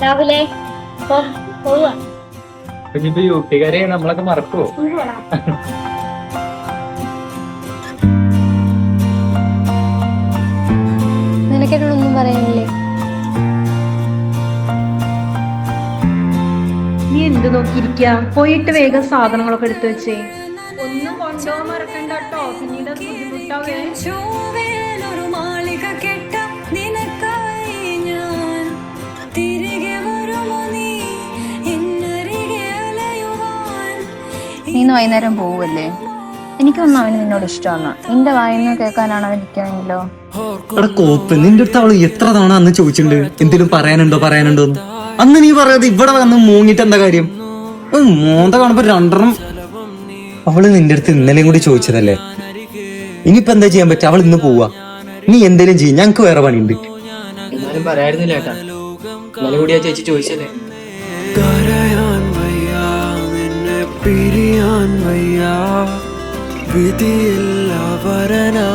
രാവിലെ പോവാ. ഇനിയിപ്പോ യുപിക്കാരെ നമ്മളൊക്കെ മറക്കുവോ? നിനക്കെന്നോടൊന്നും പറയാനില്ലേ? നീ എന്ത് നോക്കിയിരിക്ക? പോയിട്ട് വേഗം സാധനങ്ങളൊക്കെ എടുത്തു വെച്ചേ. ഒന്നും കൊണ്ടുപോകാൻ മറക്കണ്ട കേട്ടോ, പിന്നീട് ബുദ്ധിമുട്ടാവേ. നീ വൈകുന്നേരം പോവല്ലേ? എനിക്കൊന്നും അവന് നിന്നോട് ഇഷ്ടമാണ്. നിന്റെ വായന കേൾക്കാനാണ് അവൻ ഇരിക്കണെങ്കിലോ? കോപ്പ്, നിന്റെ അടുത്ത് അവള് എത്ര തവണ അന്ന് ചോദിച്ചിട്ടുണ്ട് എന്തെങ്കിലും പറയാനുണ്ടോ എന്ന്. അന്ന് നീ പറയാതെ ഇവിടെ വന്ന് മൂങ്ങിട്ട് എന്താ കാര്യം? മോന്ത കാണുമ്പോ രണ്ടെണ്ണം. അവള് നിന്റെ അടുത്ത് ഇന്നലെയും കൂടി ചോദിച്ചതല്ലേ. ഇനിയിപ്പോ എന്താ ചെയ്യാൻ പറ്റുക? അവൾ ഇന്ന് പോവാ. നീ എന്തേലും ചെയ്യും, ഞങ്ങക്ക് വേറെ പണിയുണ്ട്. എന്നാലും പറയായിരുന്നില്ല ഏട്ടാ, ഇന്നലെ കൂടി ആ ചേച്ചി ചോദിച്ചല്ലേ. പിരിയാൻ വയ്യ, വിധിയില്ല വരനാ